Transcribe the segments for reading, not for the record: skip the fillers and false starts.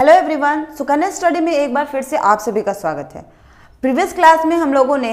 Hello everyone, Sukanya study में एक बार फिर से आप सभी का स्वागत है। प्रीवियस क्लास में हम लोगों ने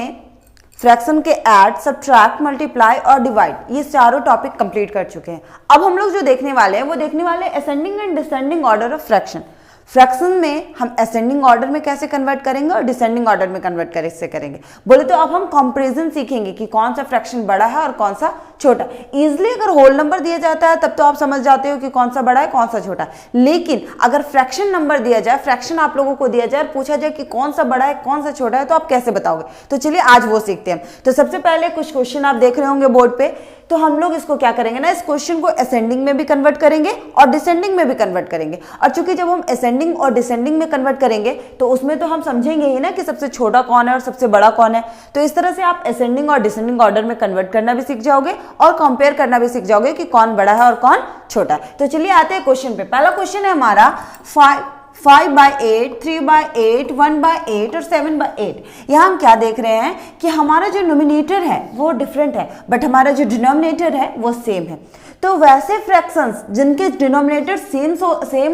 फ्रैक्शन के ऐड, सब्ट्रैक्ट, मल्टीप्लाई और डिवाइड ये चारों टॉपिक कंप्लीट कर चुके हैं। अब हम लोग जो देखने वाले हैं वो देखने वाले हैं ascending and descending order of fraction. Fraction में हम असेंडिंग ऑर्डर में कैसे कन्वर्ट करेंगे और डिसेंडिंग ऑर्डर में कन्वर्ट कैसे करेंगे। बोले तो अब हम कंपैरिजन सीखेंगे कि कौन सा फ्रैक्शन बड़ा है और कौन सा छोटा। इजीली अगर होल नंबर दिया जाता है तब तो आप समझ जाते हो कि कौन सा बड़ा है कौन सा छोटा है, लेकिन अगर फ्रैक्शन नंबर दिया जाए, फ्रैक्शन आप लोगों को दिया जाए और पूछा जाए कि कौन सा बड़ा है कौन सा छोटा है, तो आप कैसे बताओगे। तो चलिए आज वो सीखते हैं। तो सबसे पहले कुछ क्वेश्चन आप देख रहे होंगे बोर्ड पे, तो हम लोग इसको क्या करेंगे ना, इस क्वेश्चन को असेंडिंग में भी कन्वर्ट करेंगे और डिसेंडिंग में भी कन्वर्ट करेंगे। और चूंकि जब हम असेंडिंग और डिसेंडिंग में कन्वर्ट करेंगे तो उसमें तो हम समझेंगे ही ना कि सबसे छोटा कौन है और सबसे बड़ा कौन है। तो इस तरह से आप असेंडिंग और डिसेंडिंग ऑर्डर में कन्वर्ट करना भी सीख जाओगे और कंपेयर करना भी सीख जाओगे कि कौन बड़ा है और कौन छोटा है। तो चलिए आते हैं क्वेश्चन पे। पहला क्वेश्चन है हमारा 5/8, 3/8, 1/8 और 7/8। यहाँ हम क्या देख रहे हैं कि हमारा जो नोमिनेटर है वो डिफरेंट है बट हमारा जो डिनोमिनेटर है वो सेम है। तो वैसे फ्रैक्शंस जिनके डिनोमिनेटर सेम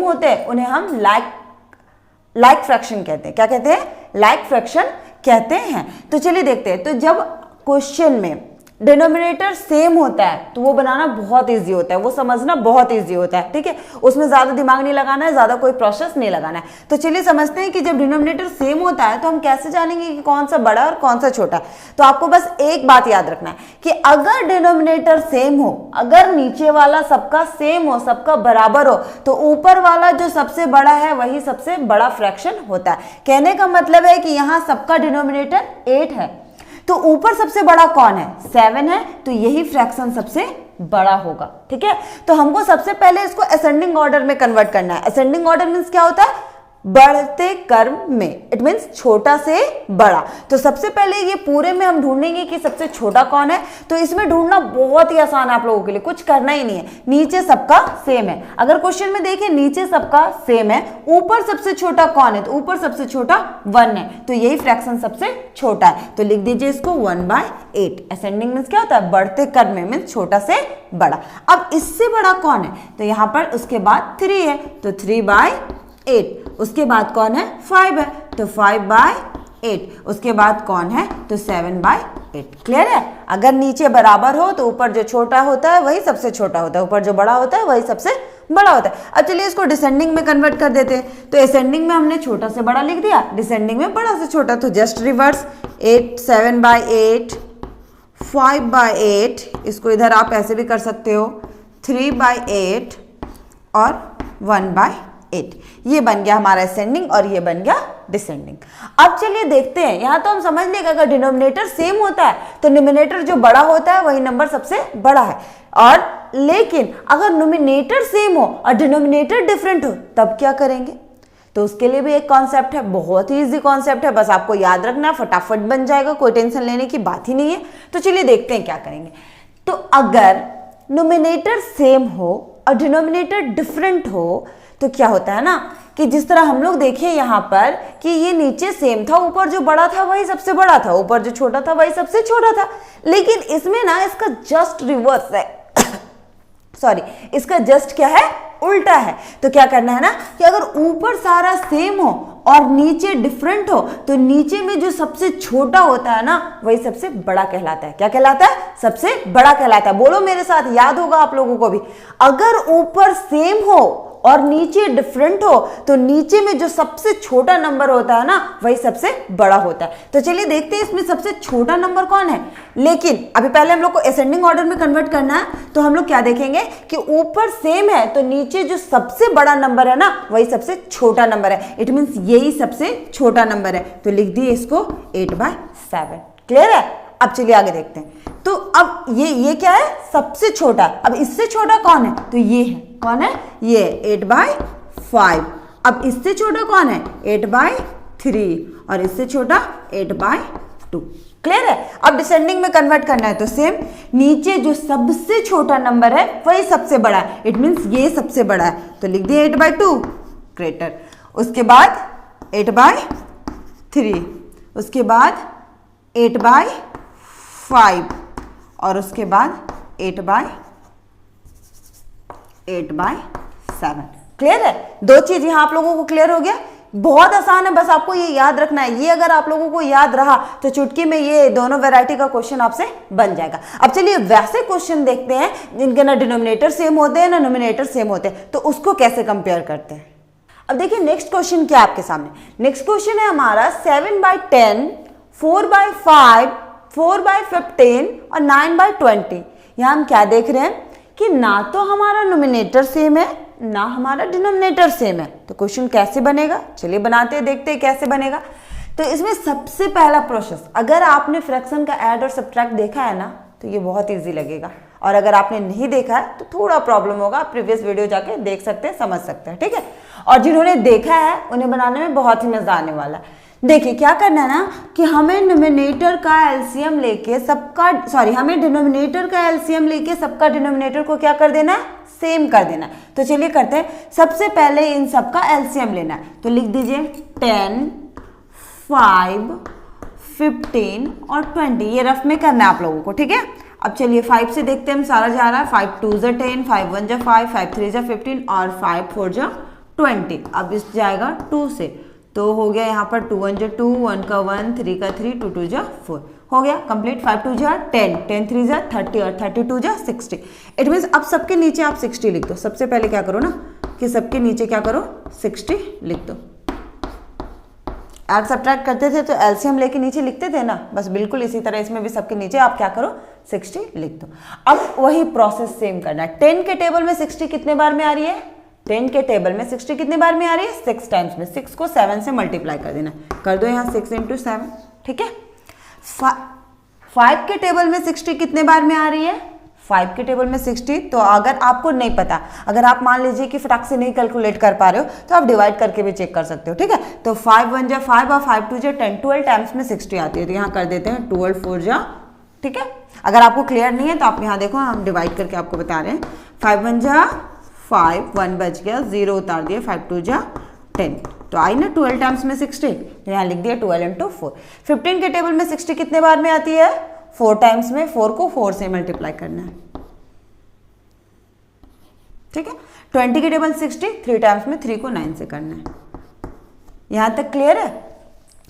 होते हैं उन्हें हम लाइक फ्रैक्शन कहते हैं। क्या कहते हैं? लाइक फ्रैक्शन कहते हैं। तो चलिए देखते हैं। तो जब क्वेश्चन में डिनोमिनेटर सेम होता है तो वो बनाना बहुत इजी होता है, वो समझना बहुत इजी होता है। ठीक है, उसमें ज्यादा दिमाग नहीं लगाना है, ज्यादा कोई प्रोसेस नहीं लगाना है। तो चलिए समझते हैं कि जब डिनोमिनेटर सेम होता है तो हम कैसे जानेंगे कि कौन सा बड़ा और कौन सा छोटा। तो आपको बस एक बात याद रखना है कि अगर डिनोमिनेटर सेम हो, अगर नीचे वाला सबका सेम हो, सबका बराबर हो, तो ऊपर वाला जो सबसे बड़ा है वही सबसे बड़ा फ्रैक्शन होता है। कहने का मतलब है कि यहाँ सबका डिनोमिनेटर 8 है तो ऊपर सबसे बड़ा कौन है? 7 है, तो यही फ्रैक्शन सबसे बड़ा होगा। ठीक है, तो हमको सबसे पहले इसको असेंडिंग ऑर्डर में कन्वर्ट करना है। असेंडिंग ऑर्डर मींस क्या होता है? बढ़ते क्रम में, इट मीन्स छोटा से बड़ा। तो सबसे पहले ये पूरे में हम ढूंढेंगे कि सबसे छोटा कौन है। तो इसमें ढूंढना बहुत ही आसान है आप लोगों के लिए, कुछ करना ही नहीं है। नीचे सबका सेम है, अगर क्वेश्चन में देखें नीचे सबका सेम है, ऊपर सबसे छोटा कौन है? तो ऊपर सबसे छोटा 1 है, तो यही फ्रैक्शन सबसे छोटा है। तो लिख दीजिए इसको 1/8। असेंडिंग मीन्स क्या होता है? बढ़ते क्रम में, मीन्स छोटा से बड़ा। अब इससे बड़ा कौन है? तो यहां पर उसके बाद 3 है, तो 3/8। उसके बाद कौन है? 5 है, तो 5/8। उसके बाद कौन है? तो 7/8। क्लियर है? अगर नीचे बराबर हो तो ऊपर जो छोटा होता है वही सबसे छोटा होता है, ऊपर जो बड़ा होता है वही सबसे बड़ा होता है। अब चलिए इसको डिसेंडिंग में कन्वर्ट कर देते हैं। तो असेंडिंग में हमने छोटा से बड़ा लिख दिया, डिसेंडिंग में बड़ा से छोटा, तो जस्ट रिवर्स। 7/8, 5/8, इसको इधर आप ऐसे भी कर सकते हो, 3/8 और 1/8। ये बन गया हमारा असेंडिंग और ये बन गया डिसेंडिंग। अब चलिए देखते हैं, यहां तो हम समझ लेंगे अगर डिनोमिनेटर सेम होता है तो न्यूमरेटर जो बड़ा होता है वही नंबर सबसे बड़ा है। और लेकिन अगर न्यूमरेटर सेम हो और डिनोमिनेटर डिफरेंट हो तब क्या करेंगे? तो उसके लिए भी एक कॉन्सेप्ट है, बहुत ही इजी कॉन्सेप्ट है, बस आपको याद रखना, फटाफट बन जाएगा, कोई टेंशन लेने की बात ही नहीं है। तो चलिए देखते हैं क्या करेंगे। तो अगर न्यूमरेटर सेम हो और डिनोमिनेटर डिफरेंट हो तो क्या होता है ना कि जिस तरह हम लोग देखें यहाँ पर कि ये नीचे सेम था, ऊपर जो बड़ा था वही सबसे बड़ा था, ऊपर जो छोटा था वही सबसे छोटा था। लेकिन इसमें ना इसका जस्ट रिवर्स है सॉरी, इसका जस्ट क्या है? उल्टा है। तो क्या करना है ना कि अगर ऊपर सारा सेम हो और नीचे डिफरेंट हो तो नीचे में जो सबसे छोटा होता है ना वही सबसे बड़ा कहलाता है। क्या कहलाता है? सबसे बड़ा कहलाता है। बोलो मेरे साथ, याद होगा आप लोगों को भी। अगर ऊपर सेम हो और नीचे डिफरेंट हो तो नीचे में जो सबसे छोटा नंबर होता है ना वही सबसे बड़ा होता है। तो चलिए देखते हैं इसमें सबसे छोटा नंबर कौन है। लेकिन अभी पहले हम लोग को असेंडिंग ऑर्डर में कन्वर्ट करना है, तो हम लोग क्या देखेंगे कि ऊपर सेम है तो नीचे जो सबसे बड़ा नंबर है ना वही सबसे छोटा नंबर है। इट मीन्स यही सबसे छोटा नंबर है। तो लिख दिए इसको 8/7। क्लियर है? अब चलिए आगे देखते हैं। तो अब ये क्या है? सबसे छोटा। अब इससे छोटा कौन है? तो ये है। कौन है? ये 8/5। अब इससे छोटा कौन है? 8/3 और इससे छोटा 8/2। क्लियर है? अब डिसेंडिंग में कन्वर्ट करना है तो सेम, नीचे जो सबसे छोटा नंबर है वही सबसे बड़ा है। इट मीन्स ये सबसे बड़ा है, तो लिख दिए 8/2 ग्रेटर। उसके बाद 8/3, उसके बाद 8/5 और उसके बाद 8/7। क्लियर है? दो चीज यहाँ आप लोगों को क्लियर हो गया। बहुत आसान है, बस आपको ये याद रखना है। ये अगर आप लोगों को याद रहा तो चुटकी में ये दोनों वैरायटी का क्वेश्चन आपसे बन जाएगा। अब चलिए वैसे क्वेश्चन देखते हैं जिनके ना डिनोमिनेटर सेम होते हैं ना नोमिनेटर सेम होते हैं, तो उसको कैसे कंपेयर करते हैं। अब देखिए नेक्स्ट क्वेश्चन क्या है आपके सामने। नेक्स्ट क्वेश्चन है हमारा 7/10, 4/5, 4/15 और 9/20। यहां हम क्या देख रहे हैं कि ना तो हमारा नोमिनेटर सेम है ना हमारा डिनोमिनेटर सेम है, तो क्वेश्चन कैसे बनेगा। चलिए बनाते हैं, देखते हैं कैसे बनेगा। तो इसमें सबसे पहला प्रोसेस, अगर आपने फ्रैक्शन का ऐड और सब्ट्रैक्ट देखा है ना तो ये बहुत इजी लगेगा, और अगर आपने नहीं देखा है तो थोड़ा प्रॉब्लम होगा। आप प्रीवियस वीडियो जाके देख सकते हैं, समझ सकते हैं, ठीक है। और जिन्होंने देखा है उन्हें बनाने में बहुत ही मजा आने वाला है। देखिए क्या करना है ना कि हमें नोमिनेटर का एलसीएम लेके सबका, हमें डिनोमिनेटर का एलसीएम लेके सबका डिनोमिनेटर को क्या कर देना है, सेम कर देना है। तो चलिए करते हैं। सबसे पहले इन सबका एलसीएम लेना है, तो लिख दीजिए 10, 5, 15 और 20। ये रफ में करना है आप लोगों को, ठीक है। अब चलिए 5 से देखते हैं हम, सारा जा रहा है। 5 2 जा 10, 5 1 जा 5, 5 3 जा 15 और 5 4 जा 20। अब इस जाएगा 2 से, तो हो गया यहाँ पर 2 1 जा 2, 1 का 1, 3 का 3, 2 2 जा 4, हो गया कंप्लीट। 5 2 जा 10, 10 3 जा 30 और 32 जा 60। इट मीन्स अब सबके नीचे आप 60 लिख दो। सबसे पहले क्या करो ना कि सबके नीचे क्या करो, 60 लिख दो। ऐड सब्ट्रैक्ट करते थे तो एलसीएम लेके नीचे लिखते थे ना, बस बिल्कुल इसी तरह इसमें भी सबके नीचे आप क्या करो, 60 लिख दो। अब वही प्रोसेस सेम करना है। 10 के टेबल में 60 कितने बार में आ रही है, 10 के टेबल में 60 कितने बार में आ रही है, 6 टाइम्स में। 6 को 7 से मल्टीप्लाई कर देना, कर दो यहाँ 6 × 7, ठीक है। 5 के टेबल में 60 कितने बार में आ रही है, 5 के टेबल में 60। तो अगर आपको नहीं पता, अगर आप मान लीजिए कि फटाक से नहीं कैलकुलेट कर पा रहे हो तो आप डिवाइड करके भी चेक कर सकते हो, ठीक है। तो 5 1 जा 5 और 5 2 जा 10, 12 टाइम्स में 60 आती है, तो यहाँ कर देते हैं 12 4 जा, ठीक है। अगर आपको क्लियर नहीं है तो आप यहाँ देखो, हम डिवाइड करके आपको बता रहे हैं। 5 1 जा 5, 1 बच गया, 0 उतार दिया, 5 2 जा 10, तो आई ना 12 टाइम्स में 60, तो यहाँ लिख दिया 12 × 4। 15 के टेबल में 60 कितने बार में आती है, 4 टाइम्स में। 4 को 4 से मल्टीप्लाई करना है, ठीक है। 20 के टेबल 60, 3 टाइम्स में 3 को 9 से करना है। यहां तक क्लियर है।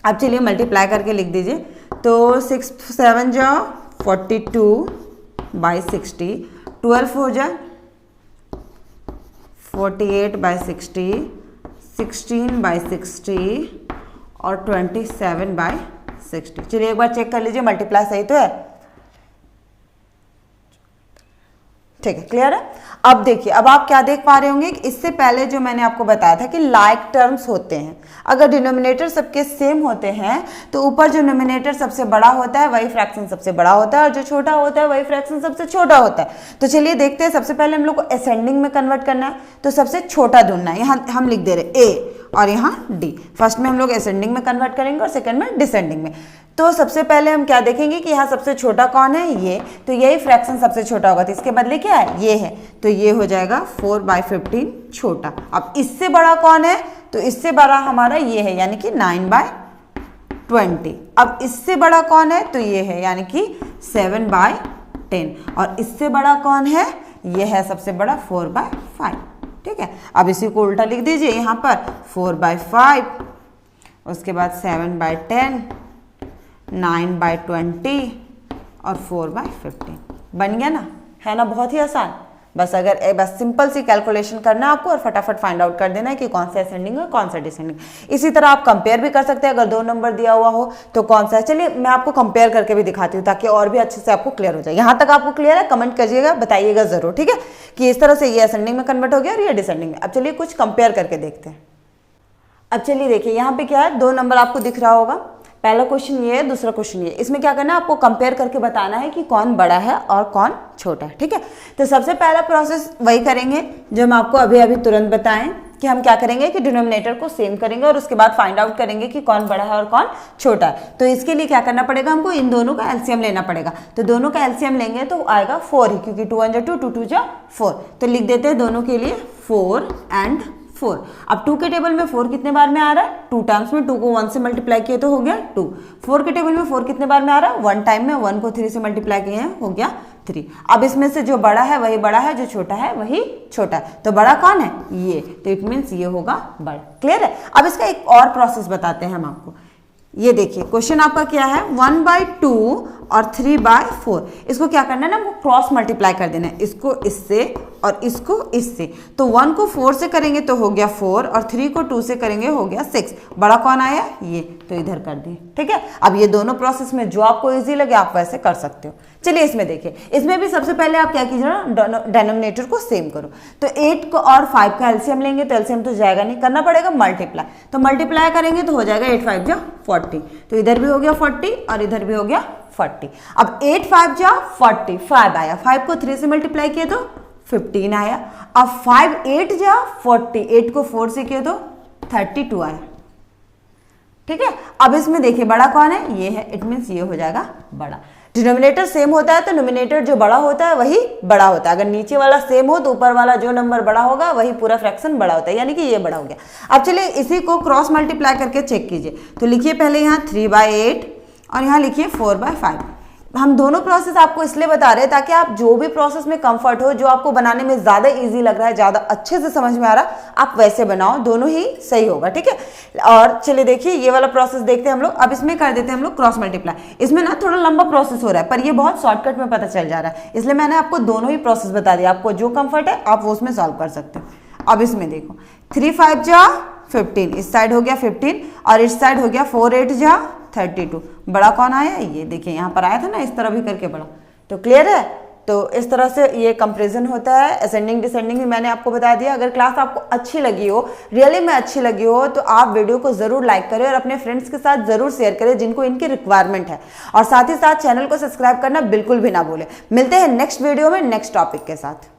अब चलिए मल्टीप्लाई करके लिख दीजिए, तो 6 7 जा 42/60, 12 4 जा 48/60, 16/60 और 27/60। चलिए एक बार चेक कर लीजिए मल्टीप्लाई सही तो है, ठीक है, क्लियर है। अब देखिए, अब आप क्या देख पा रहे होंगे कि इससे पहले जो मैंने आपको बताया था कि लाइक टर्म्स होते हैं। अगर डिनोमिनेटर सबके सेम होते हैं तो ऊपर जो नोमिनेटर सबसे बड़ा होता है वही फ्रैक्शन सबसे बड़ा होता है, और जो छोटा होता है वही फ्रैक्शन सबसे छोटा होता है। तो चलिए देखते हैं। सबसे पहले हम लोग को असेंडिंग में कन्वर्ट करना है, तो सबसे छोटा ढूंढना है। यहाँ हम लिख दे रहे ए और यहाँ डी। फर्स्ट में हम लोग असेंडिंग में कन्वर्ट करेंगे और सेकंड में डिसेंडिंग में। तो सबसे पहले हम क्या देखेंगे कि यहाँ सबसे छोटा कौन है, ये, तो यही फ्रैक्शन सबसे छोटा होगा, तो इसके बदले क्या है, ये है, तो ये हो जाएगा 4/15 छोटा। अब इससे बड़ा कौन है, तो इससे बड़ा हमारा ये है, यानी कि 9/20। अब इससे बड़ा कौन है, तो ये है, यानी कि 7/10। और इससे बड़ा कौन है, ये है सबसे बड़ा 4/5, ठीक है। अब इसी को उल्टा लिख दीजिए, यहाँ पर 4/5, उसके बाद 7/10, 9/20 और 4/15। बन गया ना, है ना, बहुत ही आसान। बस बस सिंपल सी कैलकुलेशन करना है आपको और फटाफट फाइंड आउट कर देना है कि कौन सा असेंडिंग है कौन सा डिसेंडिंग। इसी तरह आप कंपेयर भी कर सकते हैं, अगर 2 नंबर दिया हुआ हो तो कौन सा है। चलिए मैं आपको कंपेयर करके भी दिखाती हूँ ताकि और भी अच्छे से आपको क्लियर हो जाए। यहाँ तक आपको क्लियर है, कमेंट करिएगा, बताइएगा जरूर, ठीक है, कि इस तरह से ये असेंडिंग में कन्वर्ट हो गया और ये डिसेंडिंग में। अब चलिए कुछ कंपेयर करके देखते हैं। अब चलिए देखिए, यहाँ पे क्या है, 2 नंबर आपको दिख रहा होगा। पहला क्वेश्चन ये है, दूसरा क्वेश्चन ये है। इसमें क्या करना है, आपको कंपेयर करके बताना है कि कौन बड़ा है और कौन छोटा है, ठीक है। तो सबसे पहला प्रोसेस वही करेंगे जो हम आपको अभी अभी तुरंत बताएं, कि हम क्या करेंगे कि डिनोमिनेटर को सेम करेंगे और उसके बाद फाइंड आउट करेंगे कि कौन बड़ा है और कौन छोटा है। तो इसके लिए क्या करना पड़ेगा, हमको इन दोनों का एलसीएम लेना पड़ेगा। तो दोनों का एलसीएम लेंगे तो आएगा 4 ही, क्योंकि 2 1 जा 2, 2 2 जा 4। तो लिख देते हैं दोनों के लिए 4 and 4। अब 2 के टेबल में 4 कितने बार में आ रहा है, 2 टाइम्स में। 2 को 1 से मल्टीप्लाई किए तो हो गया 2। 4 के टेबल में 4 कितने बार में आ रहा है, 1 टाइम में। 1 को 3 से मल्टीप्लाई किए हैं, हो गया 3। अब इसमें से जो बड़ा है वही बड़ा है, जो छोटा है वही छोटा है, तो बड़ा कौन है ये, तो इट मीन्स ये होगा बड़ा। क्लियर है। अब इसका एक और प्रोसेस बताते हैं हम आपको। ये देखिए क्वेश्चन आपका क्या है, 1/2 और 3/4, इसको क्या करना है ना, हमको क्रॉस मल्टीप्लाई कर देना है, इसको इससे और इसको इससे। तो 1 को 4 से करेंगे तो हो गया 4 और 3 को 2 से करेंगे हो गया 6। बड़ा कौन आया ये, तो इधर कर दिए। ठीक है। अब ये दोनों प्रोसेस में जो आपको इजी लगे आप वैसे कर सकते हो। चलिए इसमें देखिए, इसमें भी सबसे पहले आप क्या कीजिए ना, डिनोमिनेटर को सेम करो। तो 8 को और 5 का एलसीएम लेंगे, तो एलसीएम तो जाएगा नहीं, करना पड़ेगा मल्टीप्लाई। तो मल्टीप्लाई करेंगे तो हो जाएगा 8 5 जा 40, तो इधर भी हो गया 40 और इधर भी हो गया 40। अब 8 5 जा 40, 5 आया, 5 को 3 से मल्टीप्लाई किया तो 15 आया। अब 5 8 जा 40, 8 को 4 से किया तो 32 आया। ठीक है। अब इसमें देखिए बड़ा कौन है, ये है, इट मीन्स ये हो जाएगा बड़ा। डिनोमिनेटर सेम होता है तो नोमिनेटर जो बड़ा होता है वही बड़ा होता है। अगर नीचे वाला सेम हो तो ऊपर वाला जो नंबर बड़ा होगा वही पूरा फ्रैक्शन बड़ा होता है, यानी कि ये बड़ा हो गया। अब चलिए इसी को क्रॉस मल्टीप्लाई करके चेक कीजिए। तो लिखिए पहले यहाँ 3/8 और यहाँ लिखिए 4/5। हम दोनों प्रोसेस आपको इसलिए बता रहे हैं ताकि आप जो भी प्रोसेस में कंफर्ट हो, जो आपको बनाने में ज़्यादा इजी लग रहा है, ज़्यादा अच्छे से समझ में आ रहा, आप वैसे बनाओ, दोनों ही सही होगा। ठीक है। और चलिए देखिए ये वाला प्रोसेस देखते हैं हम लोग। अब इसमें कर देते हैं हम लोग क्रॉस मल्टीप्लाई। इसमें ना थोड़ा लंबा प्रोसेस हो रहा है पर ये बहुत शॉर्टकट में पता चल जा रहा है, इसलिए मैंने आपको दोनों ही प्रोसेस बता दिया। आपको जो कंफर्ट है आप वो उसमें सॉल्व कर सकते हो। अब इसमें देखो 3 5 जा 15, इस साइड हो गया 15 और इस साइड हो गया 4 8 जा 32। बड़ा कौन आया, ये देखिए यहाँ पर आया था ना, इस तरह भी करके बड़ा। तो क्लियर है। तो इस तरह से ये कंपैरिजन होता है। असेंडिंग डिसेंडिंग भी मैंने आपको बता दिया। अगर क्लास आपको अच्छी लगी हो, रियली में अच्छी लगी हो, तो आप वीडियो को जरूर लाइक करें और अपने फ्रेंड्स के साथ जरूर शेयर करें जिनको इनकी रिक्वायरमेंट है, और साथ ही साथ चैनल को सब्सक्राइब करना बिल्कुल भी ना भूलें। मिलते हैं नेक्स्ट वीडियो में नेक्स्ट टॉपिक के साथ।